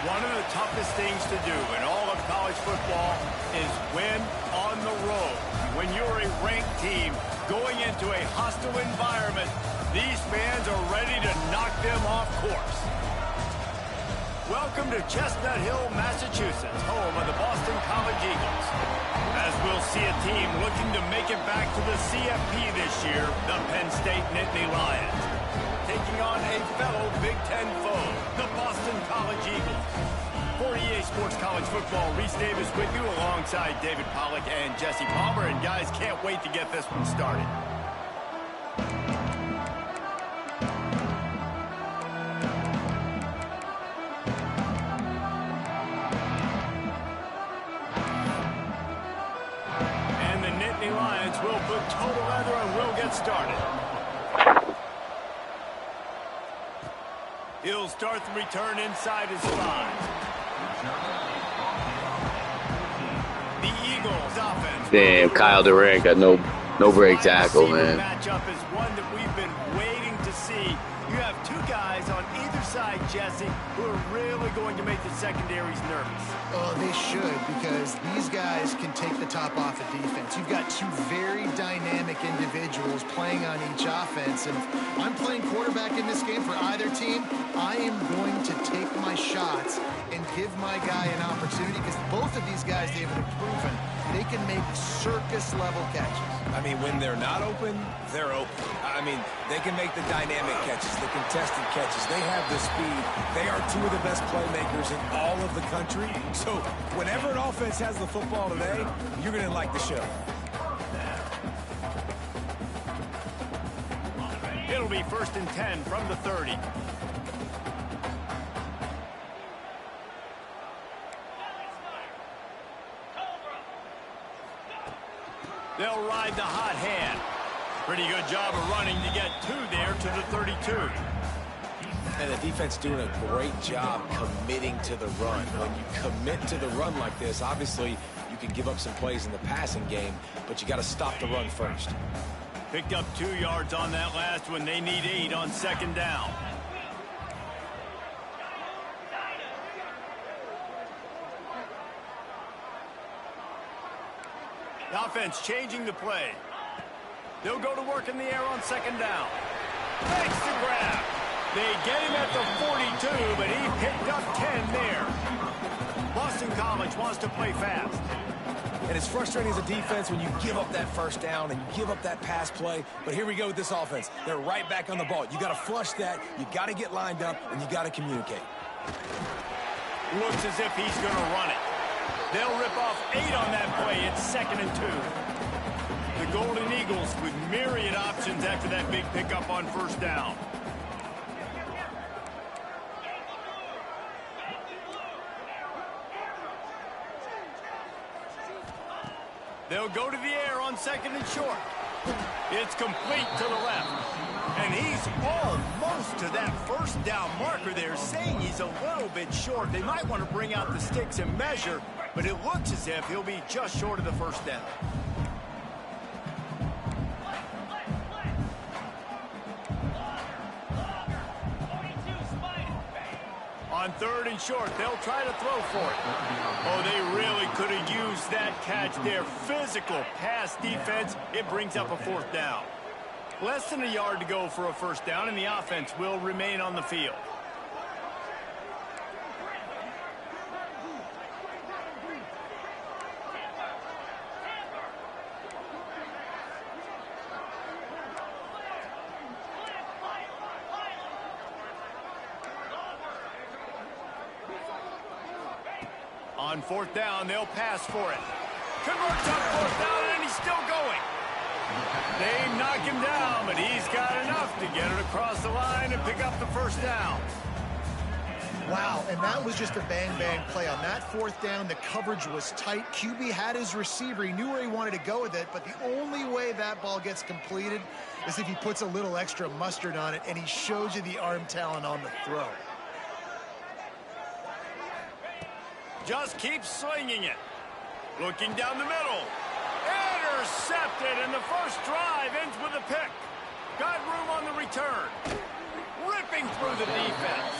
One of the toughest things to do in all of college football is win on the road. When you're a ranked team going into a hostile environment, these fans are ready to knock them off course. Welcome to Chestnut Hill, Massachusetts, home of the Boston College Eagles. As we'll see a team looking to make it back to the CFP this year, the Penn State Nittany Lions, taking on a fellow Big Ten foe, the Boston College Eagles. For EA Sports College Football, Reese Davis with you alongside David Pollack and Jesse Palmer. And guys, can't wait to get this one started. And the Nittany Lions will put total leather and will get started. He'll start the return inside his 5. The Eagles offense. Damn, Kyle Durant got no break tackle, man. Matchup is one that we've been waiting to see. You have two guys on either side, Jesse, who are really going to make the secondaries nervous. Oh, they should, because these guys can take the top off of defense. You've got two very dynamic individuals playing on each offense, and if I'm playing quarterback in this game for either team, I am going to take my shots and give my guy an opportunity, because both of these guys, David, have proven they can make circus-level catches. I mean, when they're not open, they're open. I mean, they can make the dynamic catches, the contested catches. They have the speed. They are two of the best playmakers in all of the country. So whenever an offense has the football today, you're going to like the show. It'll be 1st and 10 from the 30. They'll ride the hot hand. Pretty good job of running to get 2 there to the 32. And the defense doing a great job committing to the run. When you commit to the run like this, obviously you can give up some plays in the passing game, but you got to stop the run first. Picked up 2 yards on that last one. They need 8 on 2nd down. The offense changing the play. They'll go to work in the air on 2nd down. Makes the grab. They get him at the 42, but he picked up 10 there. Boston College wants to play fast. And it's frustrating as a defense when you give up that 1st down and you give up that pass play. But here we go with this offense. They're right back on the ball. You got to flush that. You got to get lined up, and you got to communicate. Looks as if he's going to run it. They'll rip off 8 on that play. It's 2nd and 2. The Golden Eagles with myriad options after that big pickup on 1st down. They'll go to the air on 2nd and short. It's complete to the left. And he's almost to that 1st down marker there, saying he's a little bit short. They might want to bring out the sticks and measure, but it looks as if he'll be just short of the 1st down. On 3rd and short, they'll try to throw for it. Oh, they really could have used that catch there. Physical pass defense. It brings up a 4th down. Less than a yard to go for a 1st down, and the offense will remain on the field. On 4th down, they'll pass for it. Converts on 4th down, and he's still going. They knock him down, but he's got enough to get it across the line and pick up the 1st down. Wow, and that was just a bang-bang play. On that 4th down, the coverage was tight. QB had his receiver. He knew where he wanted to go with it, but the only way that ball gets completed is if he puts a little extra mustard on it, and he shows you the arm talent on the throw. Just keeps slinging it. Looking down the middle. Intercepted, and the first drive ends with a pick. Got room on the return. Ripping through the defense.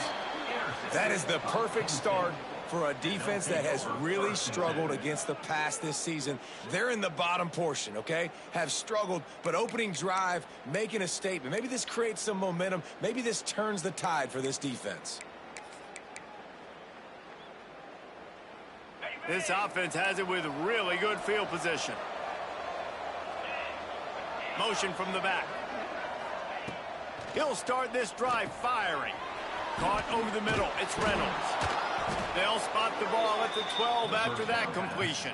That is the perfect start for a defense that has really struggled against the pass this season. They're in the bottom portion, okay? Have struggled, but opening drive, making a statement. Maybe this creates some momentum. Maybe this turns the tide for this defense. This offense has it with really good field position. Motion from the back. He'll start this drive firing. Caught over the middle. It's Reynolds. They'll spot the ball at the 12 after that completion.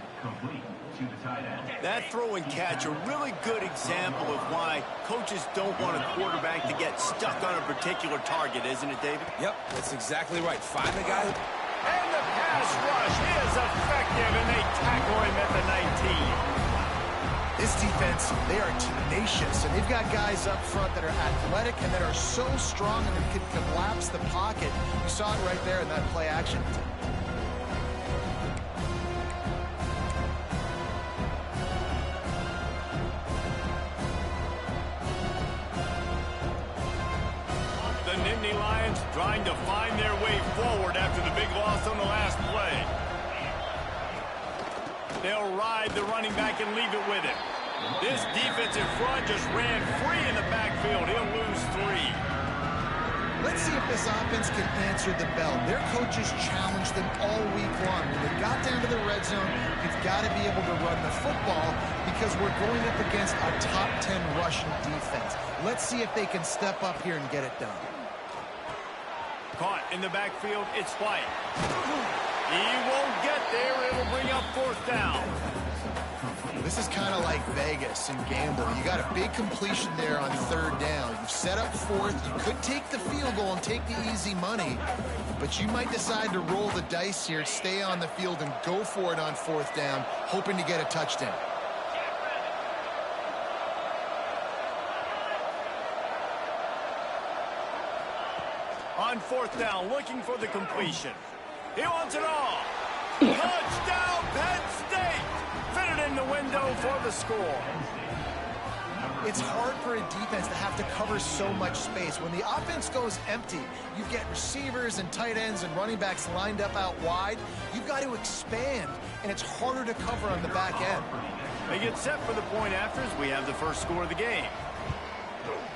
That throw and catch, a really good example of why coaches don't want a quarterback to get stuck on a particular target, isn't it, David? Yep, that's exactly right. Find the guy. And the pass rush is effective, and they tackle him at the 19. This defense, they are tenacious, and they've got guys up front that are athletic and that are so strong and can collapse the pocket. You saw it right there in that play action. The Nittany Lions trying to find their way forward after the big loss on the last play. They'll ride the running back and leave it with him. This defense in front just ran free in the backfield. He'll lose 3. Let's see if this offense can answer the bell. Their coaches challenged them all week long. When they got down to the red zone, you've got to be able to run the football because we're going up against a top 10 rushing defense. Let's see if they can step up here and get it done. Caught in the backfield, it's White. He won't get there. It'll bring up 4th down. This is kind of like Vegas and gambling. You got a big completion there on 3rd down. You've set up 4th. You could take the field goal and take the easy money, but you might decide to roll the dice here, stay on the field, and go for it on 4th down, hoping to get a touchdown. On 4th down, looking for the completion. He wants it all. Touchdown, Penn State! Fitted in the window for the score. It's hard for a defense to have to cover so much space. When the offense goes empty, you get receivers and tight ends and running backs lined up out wide. You've got to expand, and it's harder to cover on the back end. They get set for the point afters. We have the first score of the game.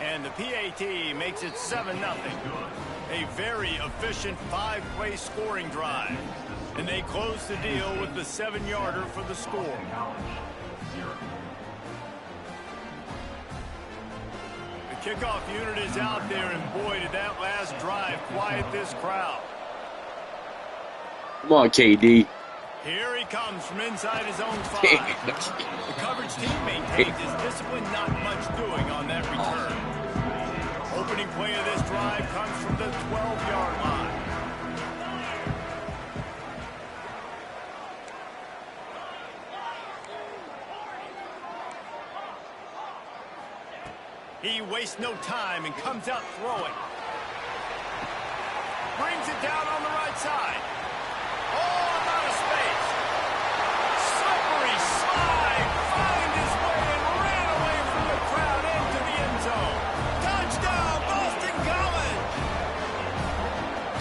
And the PAT makes it 7-0. A very efficient 5-play scoring drive. And they close the deal with the 7-yarder for the score. The kickoff unit is out there, and boy, did that last drive quiet this crowd. Come on, KD. Here he comes from inside his own 5. The coverage team maintains his discipline, not much doing on that return. Opening play of this drive comes from the 12-yard line. He wastes no time and comes out throwing. Brings it down on the right side. Oh, out of space. Slippery slide. Find his way and ran away from the crowd into the end zone. Touchdown, Boston College.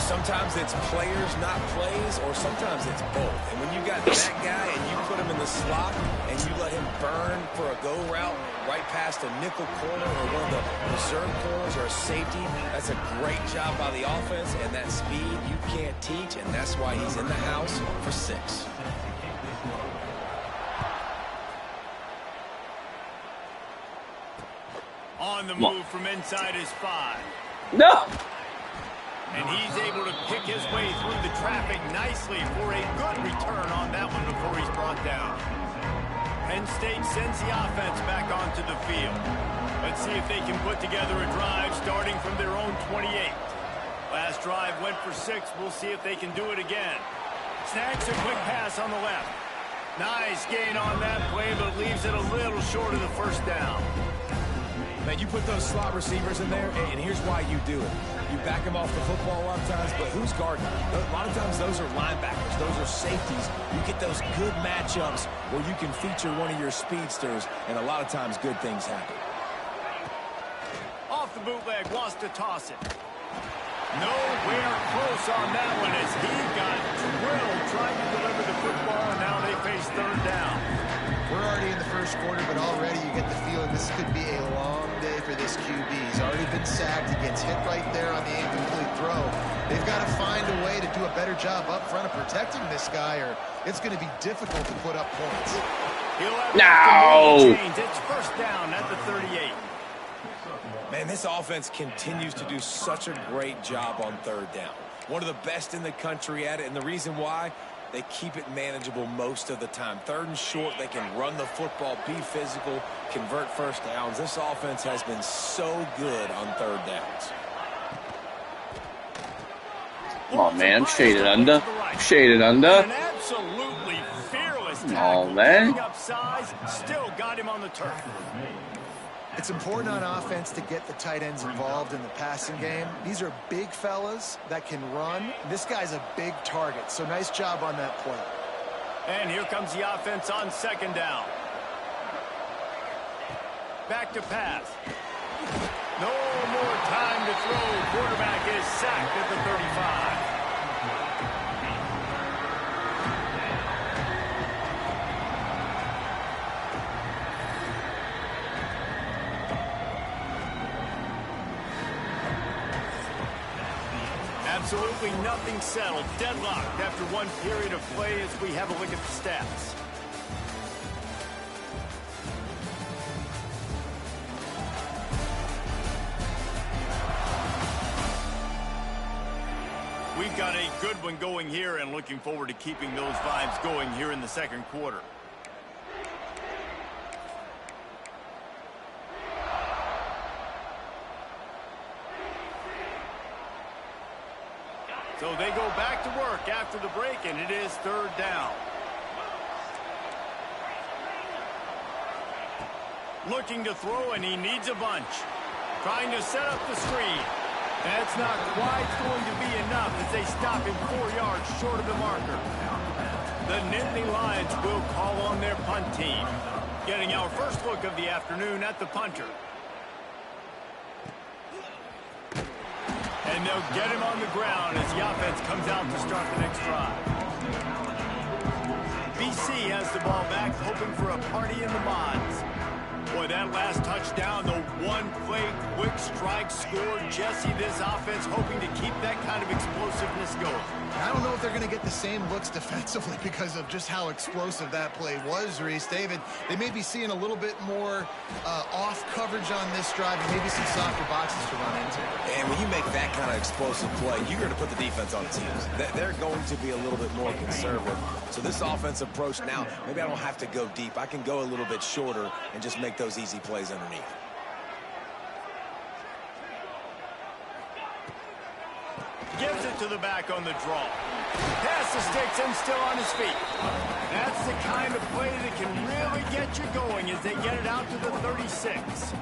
Sometimes it's players, not plays, or sometimes it's both. And when you got that guy and you put him in the slot and you let him burn for a go route right past a nickel corner or one of the reserve corners or a safety, that's a great job by the offense, and that speed you can't teach, and that's why he's in the house for 6. On the move from inside his 5. No. And he's able to pick his way through the traffic nicely for a good return on that one before he's brought down. Penn State sends the offense back onto the field. Let's see if they can put together a drive starting from their own 28. Last drive went for 6. We'll see if they can do it again. Snags a quick pass on the left. Nice gain on that play, but leaves it a little short of the 1st down. Man, you put those slot receivers in there, and here's why you do it. You back them off the football a lot of times, but who's guarding them? A lot of times those are linebackers. Those are safeties. You get those good matchups where you can feature one of your speedsters, and a lot of times good things happen. Off the bootleg, wants to toss it. Nowhere close on that one as he got drilled trying to deliver the football, and now they face third down. We're already in the first quarter, but already you get the feeling this could be a long day for this QB. He's already been sacked. He gets hit right there on the incomplete throw. They've got to find a way to do a better job up front of protecting this guy, or it's going to be difficult to put up points. No! It's first down at the 38. Man, this offense continues to do such a great job on third down. One of the best in the country at it, and the reason why, they keep it manageable most of the time. Third and short, they can run the football, be physical, convert first downs. This offense has been so good on third downs. Come on, man. Shaded under. Shaded under. An absolutely fearless tackle. Oh, man. Up size, still got him on the turf. It's important on offense to get the tight ends involved in the passing game. These are big fellas that can run. This guy's a big target, so nice job on that play. And here comes the offense on second down. Back to pass. No more time to throw. Quarterback is sacked at the 35. Absolutely nothing settled. Deadlocked after one period of play as we have a look at the stats. We've got a good one going here and looking forward to keeping those vibes going here in the second quarter. So they go back to work after the break, and it is third down. Looking to throw, and he needs a bunch. Trying to set up the screen. That's not quite going to be enough as they stop him 4 yards short of the marker. The Nittany Lions will call on their punt team. Getting our first look of the afternoon at the punter. And they'll get him on the ground as the offense comes out to start the next drive. BC has the ball back, hoping for a party in the mods. Boy, that last touchdown, the one-play quick strike scored. Jesse, this offense hoping to keep that kind of explosiveness going. I don't know if they're going to get the same looks defensively because of just how explosive that play was, Reese. David, they may be seeing a little bit more off coverage on this drive and maybe some softer boxes to run into. And when you make that kind of explosive play, you're going to put the defense on its heels. They're going to be a little bit more conservative. So this offense approach now, maybe I don't have to go deep. I can go a little bit shorter and just make those easy plays underneath. Gives it to the back on the draw. Pass the sticks and still on his feet. That's the kind of play that can really get you going as they get it out to the 36.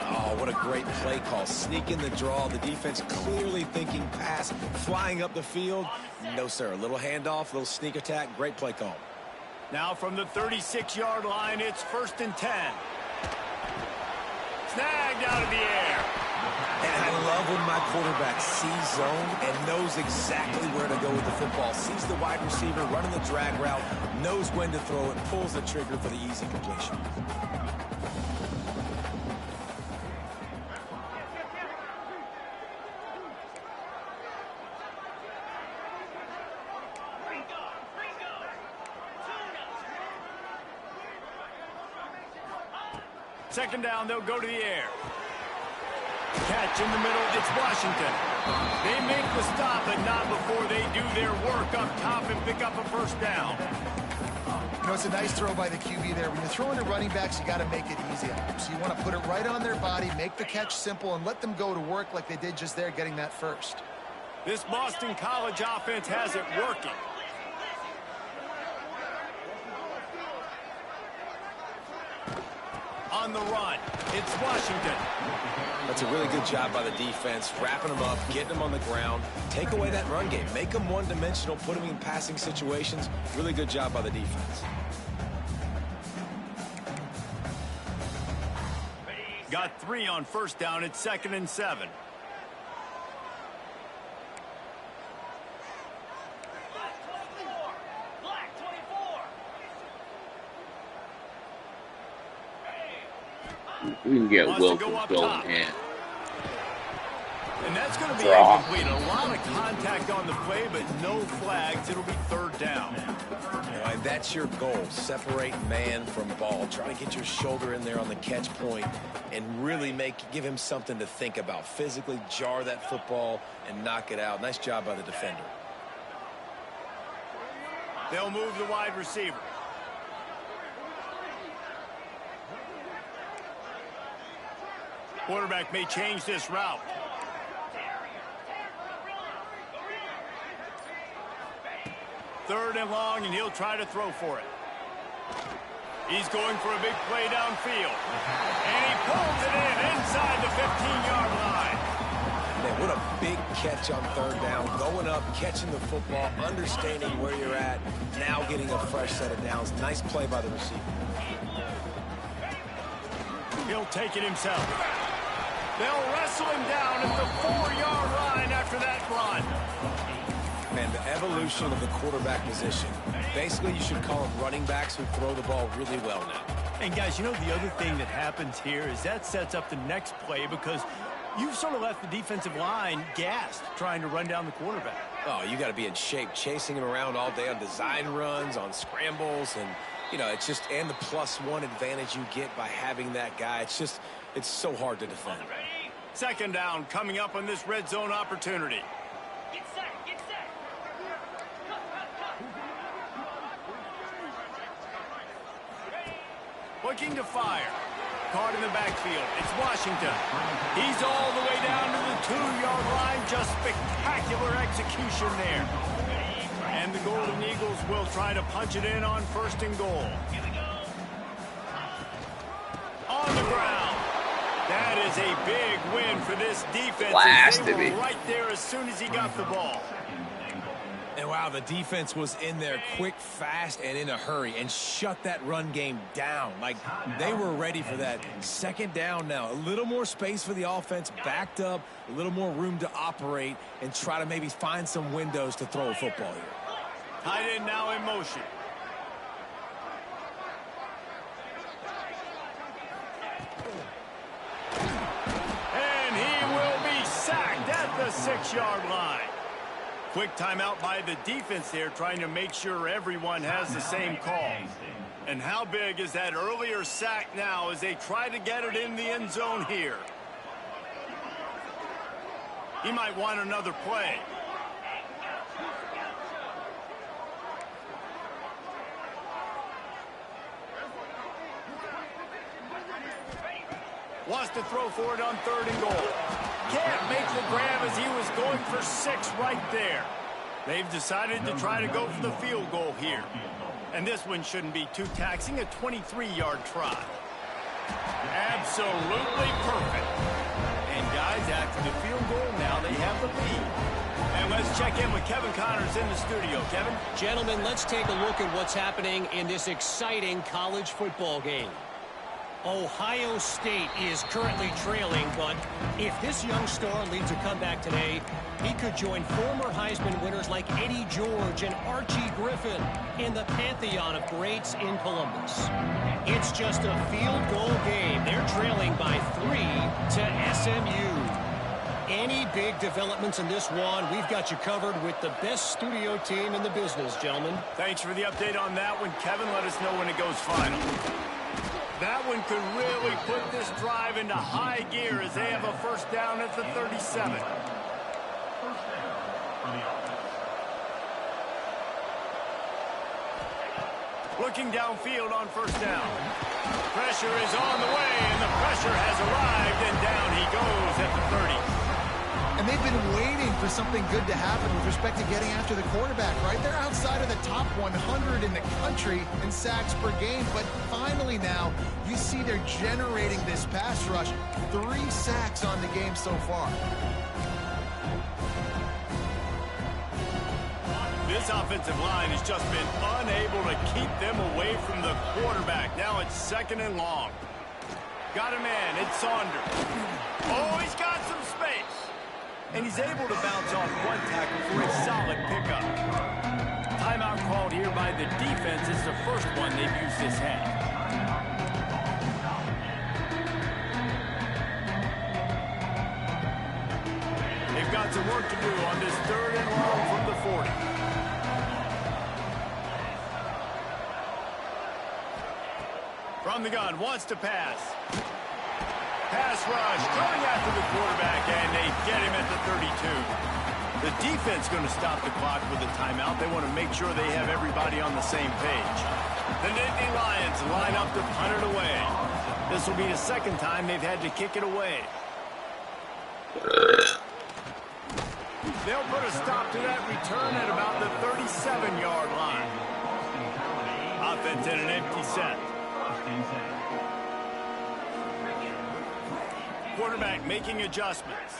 Oh, what a great play call. Sneak in the draw. The defense clearly thinking pass, flying up the field. No, sir. A little handoff, a little sneak attack. Great play call. Now from the 36-yard line, it's 1st and 10. Snagged out of the air. And I love when my quarterback sees zone and knows exactly where to go with the football. Sees the wide receiver running the drag route, knows when to throw it, pulls the trigger for the easy completion. Second down, they'll go to the air. Catch in the middle, it's Washington. They make the stop, but not before they do their work up top and pick up a first down. You know, it's a nice throw by the QB there. When you're throwing to running backs, you got to make it easy on them. So you want to put it right on their body, make the catch simple, and let them go to work like they did just there, getting that first. This Boston College offense has it working. On the run, it's Washington. That's a really good job by the defense, wrapping them up, getting them on the ground. Take away that run game. Make them one-dimensional, put them in passing situations. Really good job by the defense. Got 3 on first down. It's 2nd and 7. We can get Wants to Wilkins go up going top. here. And that's going to be Draw. incomplete. A lot of contact on the play, but no flags. It'll be third down. Boy, that's your goal. Separate man from ball. Try to get your shoulder in there on the catch point and really give him something to think about. Physically jar that football and knock it out. Nice job by the defender. They'll move the wide receiver. Quarterback may change this route. Third and long, and he'll try to throw for it. He's going for a big play downfield. And he pulls it in inside the 15-yard line. Man, what a big catch on third down. Going up, catching the football, understanding where you're at, now getting a fresh set of downs. Nice play by the receiver. He'll take it himself. They'll wrestle him down at the 4-yard line after that run. Man, the evolution of the quarterback position. Basically, you should call them running backs who throw the ball really well now. And guys, you know, the other thing that happens here is that sets up the next play because you've sort of left the defensive line gassed trying to run down the quarterback. Oh, you got to be in shape, chasing him around all day on design runs, on scrambles, and, you know, it's just, and the +1 advantage you get by having that guy. It's just, it's so hard to defend. Second down coming up on this red zone opportunity. Looking to fire. Caught in the backfield. It's Washington. He's all the way down to the 2-yard line. Just spectacular execution there. And the Golden Eagles will try to punch it in on first and goal. On the ground. That is a big win for this defense. Blasted They it. were right there as soon as he got the ball. And wow, the defense was in there quick, fast, and in a hurry and shut that run game down. Like, they were ready for that. Second down now. A little more space for the offense, backed up, a little more room to operate and try to maybe find some windows to throw a football here. Tight end now in motion. And he will be sacked at the 6-yard line. Quick timeout by the defense there, trying to make sure everyone has the same call. And how big is that earlier sack now as they try to get it in the end zone here? He might want another play. Wants to throw for it on third and goal. Can't make the grab as he was going for 6 right there. They've decided to try to go for the field goal here. And this one shouldn't be too taxing, a 23-yard try. Absolutely perfect. And guys, after the field goal, now they have the lead. And let's check in with Kevin Connors in the studio. Kevin? Gentlemen, let's take a look at what's happening in this exciting college football game. Ohio State is currently trailing, but if this young star leads a comeback today, he could join former Heisman winners like Eddie George and Archie Griffin in the pantheon of greats in Columbus. It's just a field goal game. They're trailing by 3 to SMU. Any big developments in this one, we've got you covered with the best studio team in the business, gentlemen. Thanks for the update on that one, Kevin. Let us know when it goes final. That one could really put this drive into high gear as they have a first down at the 37. Looking downfield on first down. Pressure is on the way, and the pressure has arrived, and down he goes at the 30. And they've been waiting for something good to happen with respect to getting after the quarterback, right? They're outside of the top 100 in the country in sacks per game, but finally now you see they're generating this pass rush. 3 sacks on the game so far. This offensive line has just been unable to keep them away from the quarterback. Now it's second and long. Got a man, it's Saunders. Oh, he's got some space. And he's able to bounce off one tackle for a solid pickup. Timeout called here by the defense. It's the first one they've used this half. some work to do on this 3rd and long from the 40. From the gun, wants to pass. Pass rush, going after the quarterback, and they get him at the 32. The defense going to stop the clock with a timeout. They want to make sure they have everybody on the same page. The Nittany Lions line up to punt it away. This will be the 2nd time they've had to kick it away. They'll put a stop to that return at about the 37-yard line. Offense in an empty set. Quarterback making adjustments.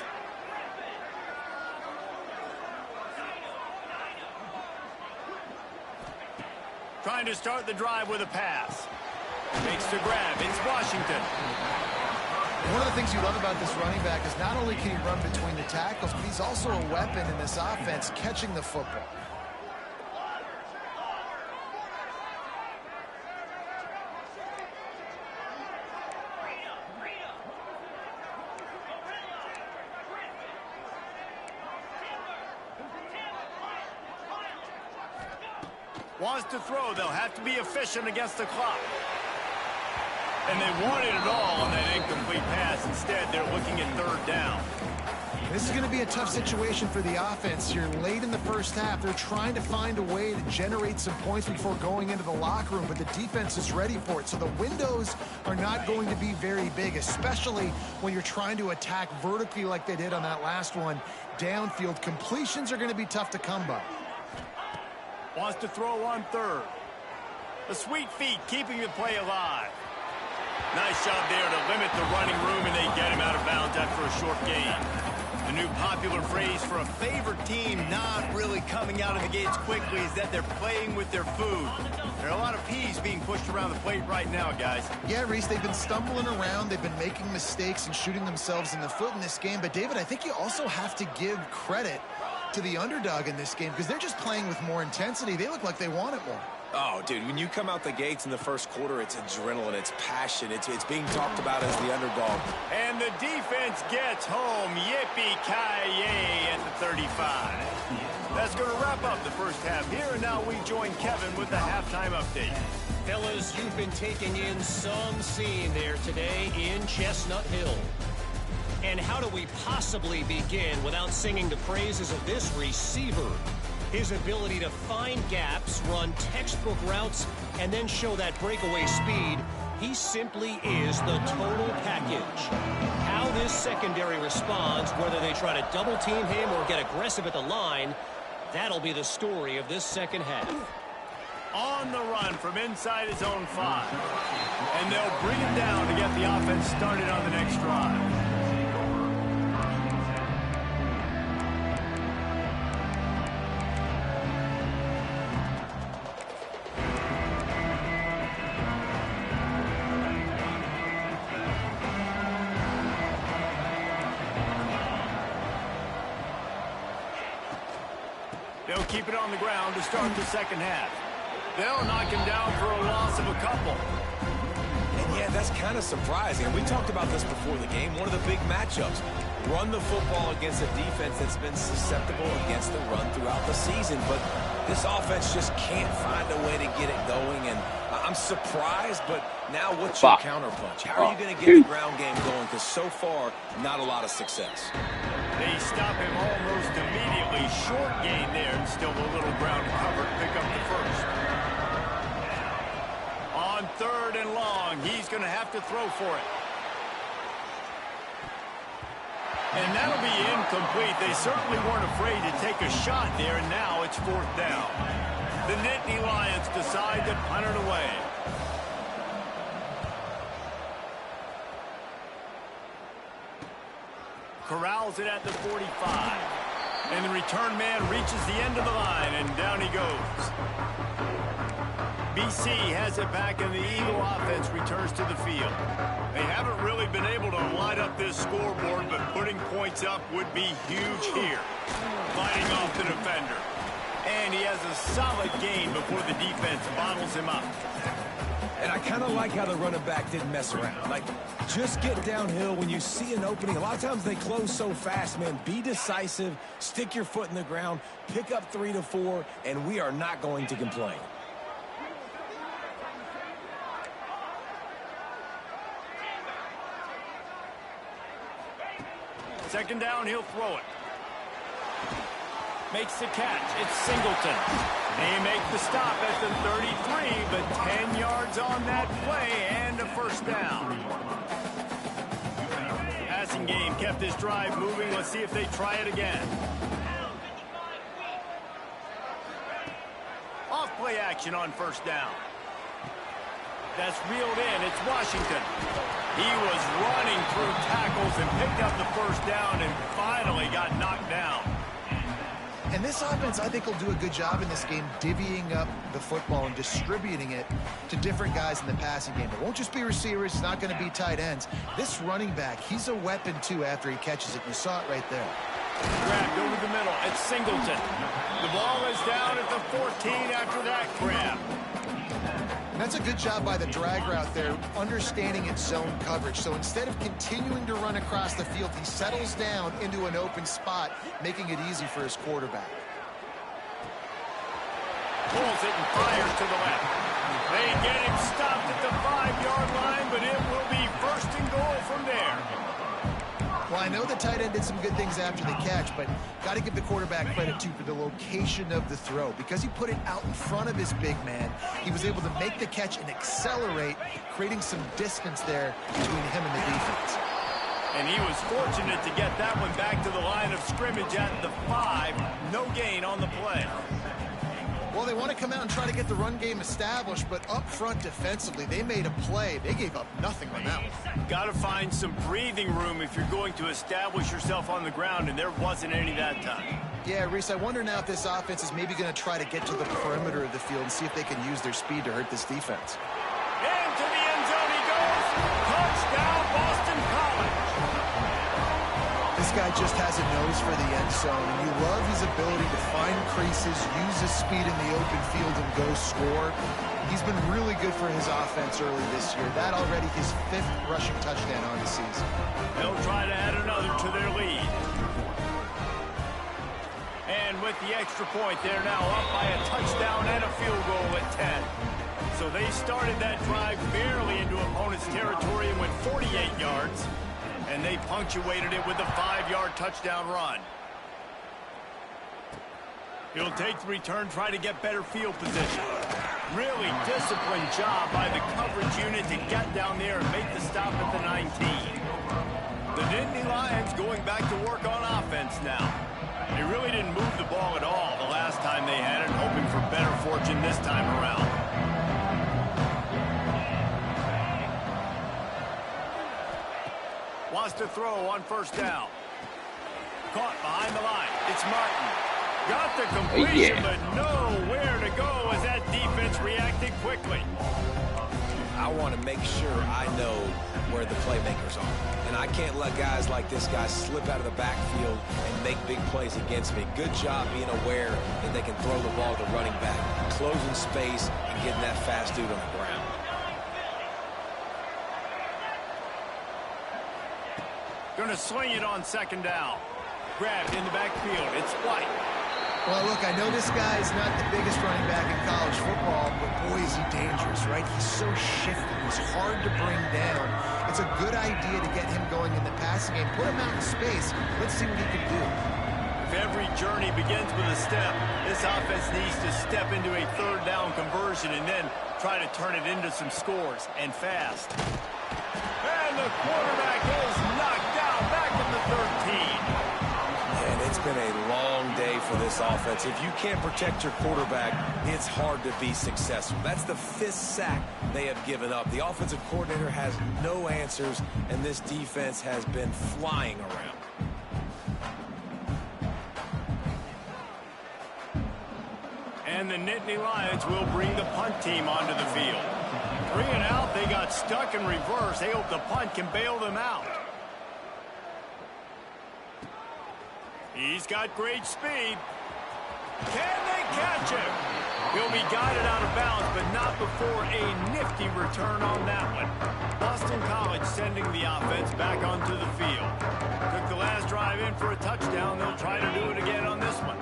Trying to start the drive with a pass. Makes the grab. It's Washington. One of the things you love about this running back is not only can he run between the tackles, but he's also a weapon in this offense catching the football. Wants to throw. They'll have to be efficient against the clock. And they wanted it all on that incomplete pass. Instead, they're looking at 3rd down. This is going to be a tough situation for the offense here. Late in the first half, they're trying to find a way to generate some points before going into the locker room, but the defense is ready for it. So the windows are not going to be very big, especially when you're trying to attack vertically like they did on that last one. Downfield completions are going to be tough to come by. Wants to throw on 3rd. The sweet feet keeping the play alive. Nice job there to limit the running room, and they get him out of bounds after a short gain. The new popular phrase for a favorite team not really coming out of the gates quickly is that they're playing with their food. There are a lot of peas being pushed around the plate right now, guys. Yeah, Reese, they've been stumbling around. They've been making mistakes and shooting themselves in the foot in this game. But, David, I think you also have to give credit to the underdog in this game because they're just playing with more intensity. They look like they want it more. Oh, dude, when you come out the gates in the first quarter, it's adrenaline, it's passion, it's being talked about as the underdog. And the defense gets home. Yippee-ki-yay at the 35. That's going to wrap up the first half here, and now we join Kevin with the halftime update. Fellas, you've been taking in some scene there today in Chestnut Hill. And how do we possibly begin without singing the praises of this receiver? His ability to find gaps, run textbook routes, and then show that breakaway speed. He simply is the total package. How this secondary responds, whether they try to double team him or get aggressive at the line, that'll be the story of this 2nd half. On the run from inside his own 5. And they'll bring him down to get the offense started on the next drive. They'll keep it on the ground to start the 2nd half. They'll knock him down for a loss of a couple. And yeah, that's kind of surprising. We talked about this before the game. One of the big matchups. Run the football against a defense that's been susceptible against the run throughout the season. But this offense just can't find a way to get it going. And I'm surprised, but now what's your counterpunch? How are you going to get the ground game going? Because so far, not a lot of success. They stop him almost immediately. Short gain there, and still a little ground covered. Pick up the first. On 3rd and long, he's going to have to throw for it. And that'll be incomplete. They certainly weren't afraid to take a shot there, and now it's 4th down. The Nittany Lions decide to punt it away. Corrals it at the 45. And the return man reaches the end of the line, and down he goes. BC has it back, and the Eagle offense returns to the field. They haven't really been able to light up this scoreboard, but putting points up would be huge here. Fighting off the defender. And he has a solid gain before the defense bottles him up. And I kind of like how the running back didn't mess around. Like, just get downhill when you see an opening. A lot of times they close so fast, man. Be decisive, stick your foot in the ground, pick up 3 to 4, and we are not going to complain. Second down, he'll throw it. Makes the catch. It's Singleton. They make the stop at the 33, but 10 yards on that play and a first down. Passing game kept this drive moving. Let's see if they try it again. Off play action on first down. That's reeled in. It's Washington. He was running through tackles and picked up the first down and finally got knocked down. And this offense, I think, will do a good job in this game divvying up the football and distributing it to different guys in the passing game. It won't just be receivers. It's not going to be tight ends. This running back, he's a weapon, too, after he catches it. You saw it right there. Grabbed over the middle. It's Singleton. The ball is down at the 14 after that grab. And that's a good job by the drag route there, understanding its zone coverage. So instead of continuing to run across the field, he settles down into an open spot, making it easy for his quarterback. Pulls it and fires to the left. They get him stopped at the 5-yard line, but it will be first and goal from there. Well, I know the tight end did some good things after the catch, but got to give the quarterback credit, too, for the location of the throw. Because he put it out in front of his big man, he was able to make the catch and accelerate, creating some distance there between him and the defense. And he was fortunate to get that one back to the line of scrimmage at the 5. No gain on the play. Well, they want to come out and try to get the run game established, but up front defensively, they made a play. They gave up nothing on that one. Got to find some breathing room if you're going to establish yourself on the ground, and there wasn't any that time. Yeah, Reese, I wonder now if this offense is maybe going to try to get to the perimeter of the field and see if they can use their speed to hurt this defense. Into the end zone he goes. Touchdown, Boston College. This guy just has a nose for the end zone, and you love his ability to find creases, use his speed in the open field, and go score. He's been really good for his offense early this year. That already his 5th rushing touchdown on the season. They'll try to add another to their lead. And with the extra point, they're now up by a touchdown and a field goal at 10. So they started that drive barely into opponent's territory and went 48 yards. And they punctuated it with a 5-yard touchdown run. He'll take the return, try to get better field position. Really disciplined job by the coverage unit to get down there and make the stop at the 19. The Nittany Lions going back to work on offense now. They really didn't move the ball at all the last time they had it, hoping for better fortune this time around. Wants to throw on first down. Caught behind the line. It's Martin. Got the completion, but nowhere to go as that defense reacted quickly. I want to make sure I know where the playmakers are. And I can't let guys like this guy slip out of the backfield and make big plays against me. Good job being aware that they can throw the ball to the running back, closing space, and getting that fast dude on the ground. Going to sling it on second down. Grabbed in the backfield. It's White. Well, look, I know this guy is not the biggest running back in college football, but boy, is he dangerous, right? He's so shifty. He's hard to bring down. It's a good idea to get him going in the passing game. Put him out in space. Let's see what he can do. If every journey begins with a step, this offense needs to step into a third down conversion and then try to turn it into some scores, and fast. And the quarterback is knocked down back in the 13. And it's been a long day for this offense. If you can't protect your quarterback, it's hard to be successful. That's the 5th sack they have given up. The offensive coordinator has no answers, and this defense has been flying around. And the Nittany Lions will bring the punt team onto the field. 3 and out, they got stuck in reverse. They hope the punt can bail them out. He's got great speed. Can they catch him? He'll be guided out of bounds, but not before a nifty return on that one. Boston College sending the offense back onto the field. Took the last drive in for a touchdown. They'll try to do it again on this one.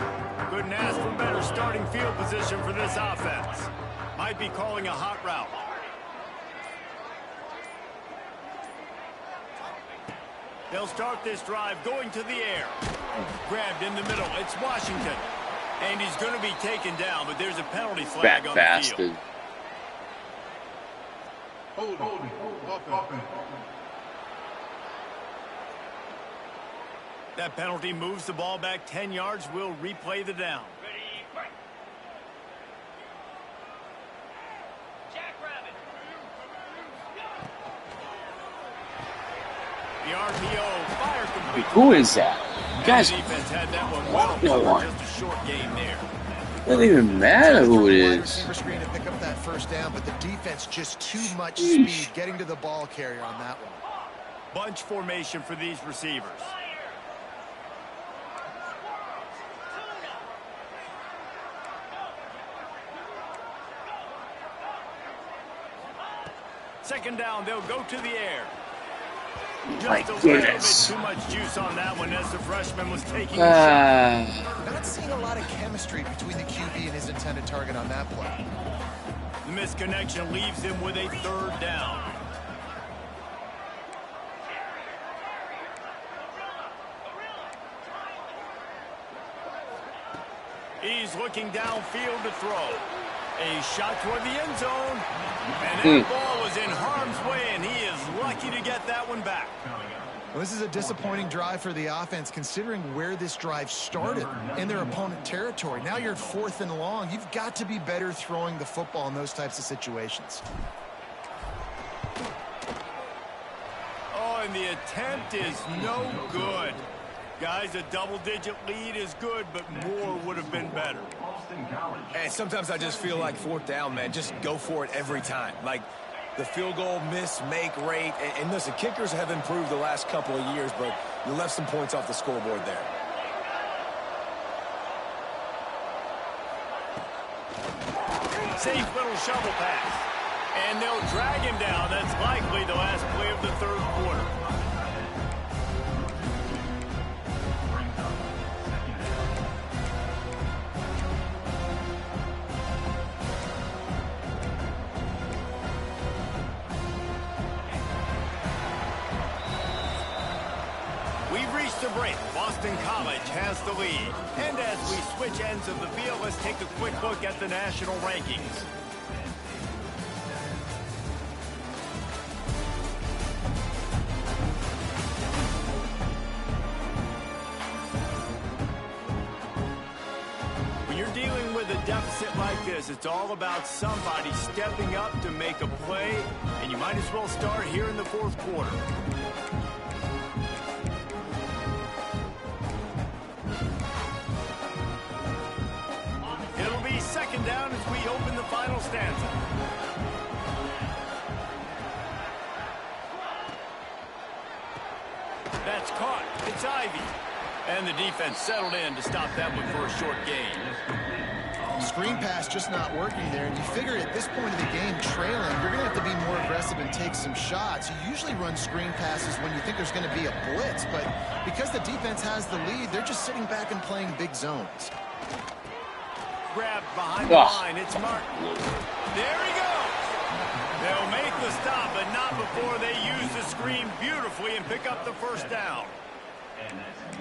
Couldn't ask for better starting field position for this offense. Might be calling a hot route. They'll start this drive going to the air. Grabbed in the middle. It's Washington. And he's going to be taken down, but there's a penalty flag on the field. Holding. That penalty moves the ball back 10 yards. We'll replay the down. The RPO fire complete. Who is that? You guys, Defense had that one well. no one. Just a short game there. Doesn't even matter who it is. Receiver screen to pick up that first down, but the defense just too much speed getting to the ball carrier on that one. Bunch formation for these receivers. Second down, they'll go to the air. Just a little bit too much juice on that one as the freshman was taking a shot. Not seeing a lot of chemistry between the QB and his intended target on that play. The misconnection leaves him with a third down. He's looking downfield to throw. A shot toward the end zone. And that ball was in harm's way, and he is lucky to get that one back. Well, this is a disappointing drive for the offense, considering where this drive started in their opponent territory. Now you're 4th and long. You've got to be better throwing the football in those types of situations. Oh, and the attempt is no good. Guys, a double-digit lead is good, but more would have been better. And sometimes I just feel like 4th down, man. Just go for it every time. Like the field goal miss-make rate. And listen, kickers have improved the last couple of years, but you left some points off the scoreboard there. Safe little shovel pass. And they'll drag him down. That's likely the last play of the third quarter. We've reached the break. Boston College has the lead. And as we switch ends of the field, let's take a quick look at the national rankings. When you're dealing with a deficit like this, it's all about somebody stepping up to make a play, and you might as well start here in the fourth quarter. Second down as we open the final stanza. That's caught. It's Ivy. And the defense settled in to stop that one for a short gain. Screen pass just not working there. And you figure at this point of the game, trailing, you're going to have to be more aggressive and take some shots. You usually run screen passes when you think there's going to be a blitz. But because the defense has the lead, they're just sitting back and playing big zones. Grabbed behind the line. It's Martin. There he goes. They'll make the stop, but not before they use the screen beautifully and pick up the first down.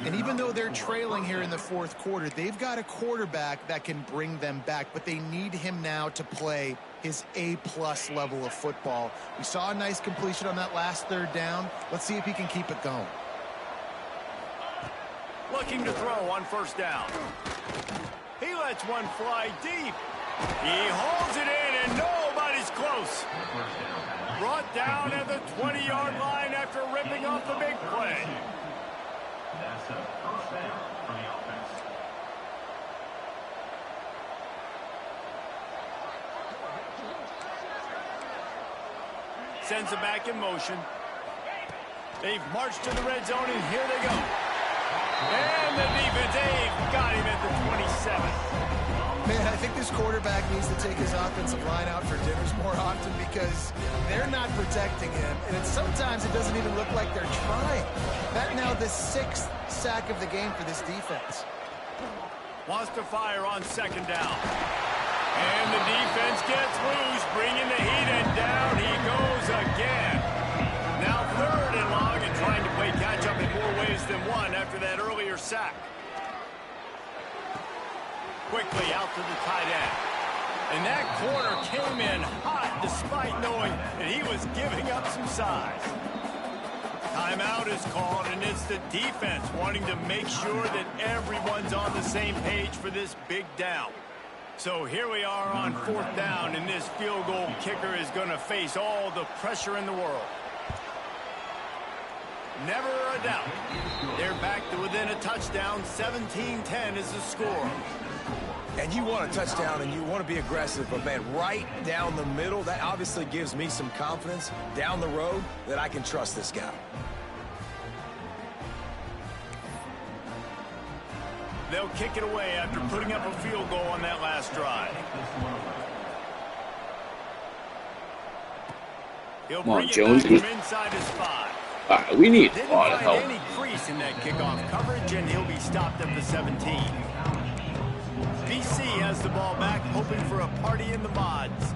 And even though they're trailing here in the fourth quarter, they've got a quarterback that can bring them back, but they need him now to play his A-plus level of football. We saw a nice completion on that last third down. Let's see if he can keep it going. Looking to throw on first down. He lets one fly deep. He holds it in, and nobody's close. Brought down at the 20-yard line after ripping off the big play. That's a first down for the offense. Sends it back in motion. They've marched to the red zone, and here they go. And the defense, they've got him at the 27. this quarterback needs to take his offensive line out for dinners more often because they're not protecting him, and sometimes it doesn't even look like they're trying. That now the 6th sack of the game for this defense. Wants to fire on second down. And the defense gets loose, bringing the heat, and down he goes again. Now 3rd and long, and trying to play catch-up in more ways than one after that earlier sack. Quickly out to the tight end. And that corner came in hot despite knowing that he was giving up some size. Timeout is called, and it's the defense wanting to make sure that everyone's on the same page for this big down. So here we are on 4th down, and this field goal kicker is going to face all the pressure in the world. Never a doubt. They're back to within a touchdown. 17-10 is the score. And you want a touchdown and you want to be aggressive, but man, right down the middle, that obviously gives me some confidence down the road that I can trust this guy. They'll kick it away after putting up a field goal on that last drive. He'll bring it back from inside his 5. All right, we need Didn't a lot of find help. any crease in that kickoff coverage, and he'll be stopped at the 17. BC has the ball back, hoping for a party in the mods.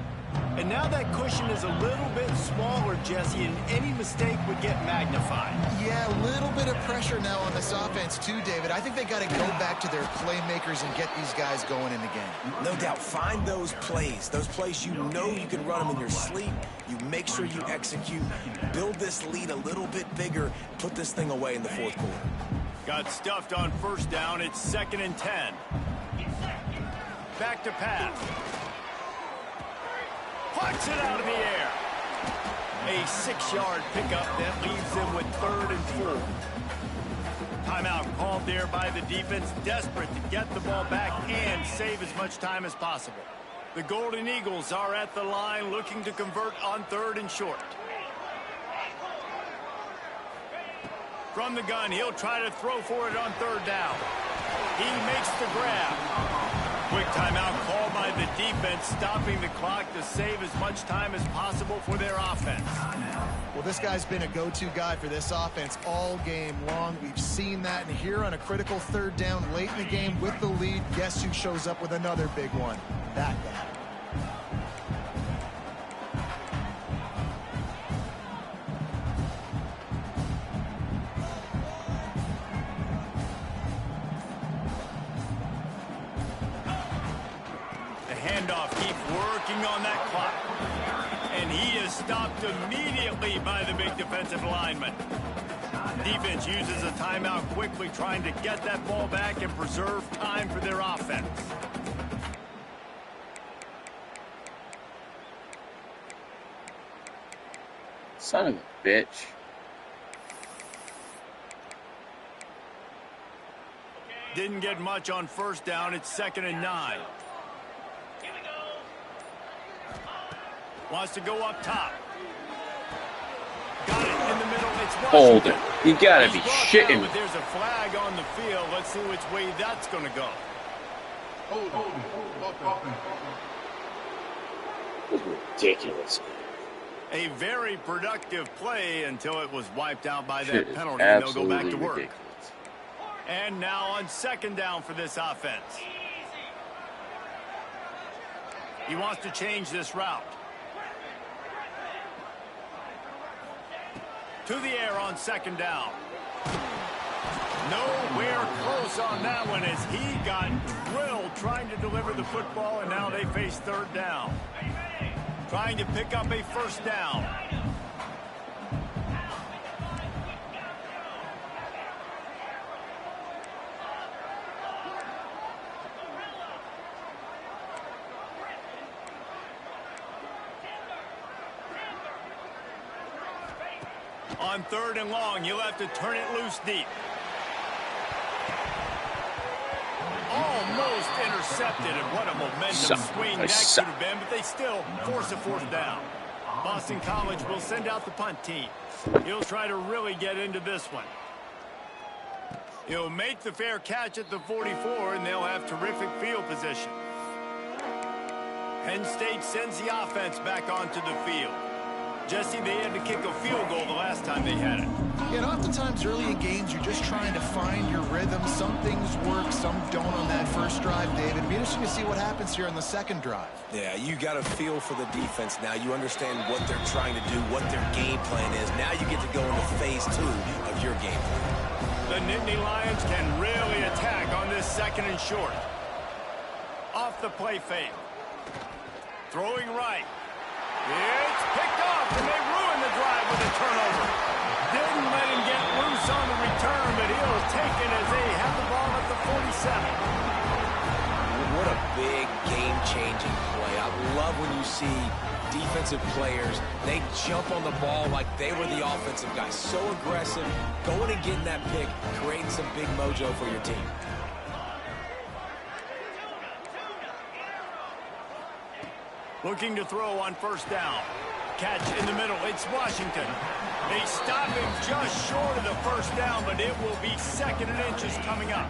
And now that cushion is a little bit smaller, Jesse, and any mistake would get magnified. Yeah, a little bit of pressure now on this offense too, David. I think they got to go back to their playmakers and get these guys going in the game. No doubt, find those plays you know you can run them in your sleep. You make sure you execute, build this lead a little bit bigger, put this thing away in the 4th quarter. Got stuffed on 1st down. It's 2nd and 10. Back to pass. Pucks it out in the air. A 6-yard pickup that leaves them with 3rd and 4. Timeout called there by the defense, desperate to get the ball back and save as much time as possible. The Golden Eagles are at the line looking to convert on 3rd and short. From the gun, he'll try to throw for it on 3rd down. He makes the grab. Quick timeout called by the defense, stopping the clock to save as much time as possible for their offense. Well, this guy's been a go-to guy for this offense all game long. We've seen that, and here on a critical 3rd down late in the game with the lead, guess who shows up with another big one? That guy. Handoff keeps working on that clock. And he is stopped immediately by the big defensive lineman. Defense uses a timeout quickly, trying to get that ball back and preserve time for their offense. Son of a bitch. Didn't get much on 1st down. It's 2nd and 9. Wants to go up top. Got it in the middle. It's Hold it. You gotta be shitting me. But there's a flag on the field. Let's see which way that's going to go. This is ridiculous. A very productive play until it was wiped out by Shit that is penalty, and they'll go back to absolutely work. ridiculous. And now on 2nd down for this offense. He wants to change this route. To the air on 2nd down. Nowhere close on that one as he got drilled trying to deliver the football, and now they face 3rd down. Trying to pick up a 1st down. On 3rd and long, you'll have to turn it loose deep. Almost intercepted, and what a momentum swing that could have been, but they still force a 4th down. Boston College will send out the punt team. He'll try to really get into this one. He'll make the fair catch at the 44, and they'll have terrific field position. Penn State sends the offense back onto the field. Jesse, they had to kick a field goal the last time they had it. Yeah, and oftentimes early in games, you're just trying to find your rhythm. Some things work, some don't on that first drive, David. It'll be interesting to see what happens here on the second drive. Yeah, you got a feel for the defense now. You understand what they're trying to do, what their game plan is. Now you get to go into phase 2 of your game plan. The Nittany Lions can really attack on this second and short. Off the play fake. Throwing right. It's picked off, and they ruin the drive with a turnover. Didn't let him get loose on the return, but he'll take it as they have the ball at the 47. What a big game-changing play. I love when you see defensive players, they jump on the ball like they were the offensive guys. So aggressive, going and getting that pick, creating some big mojo for your team. Looking to throw on first down. Catch in the middle. It's Washington. They stop him just short of the first down, but it will be second and inches coming up.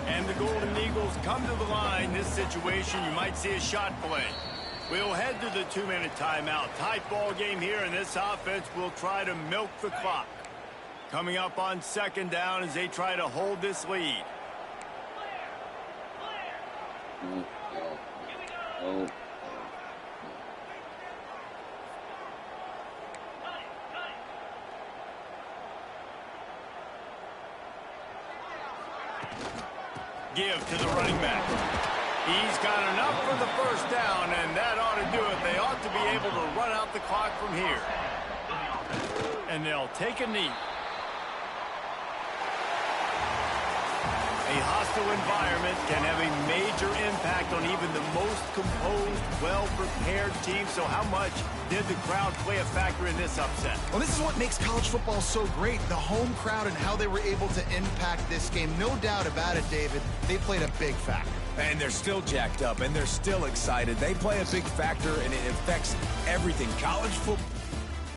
And the Golden Eagles come to the line. This situation, you might see a shot play. We'll head to the 2-minute timeout. Tight ball game here, and this offense will try to milk the clock. Coming up on second down as they try to hold this lead. Give to the running back. He's got enough for the first down, and that ought to do it. They ought to be able to run out the clock from here. And they'll take a knee. A hostile environment can have a major impact on even the most composed, well-prepared team. So how much did the crowd play a factor in this upset? Well, this is what makes college football so great, the home crowd and how they were able to impact this game. No doubt about it, David. They played a big factor. And they're still jacked up, and they're still excited. They play a big factor, and it affects everything. College football.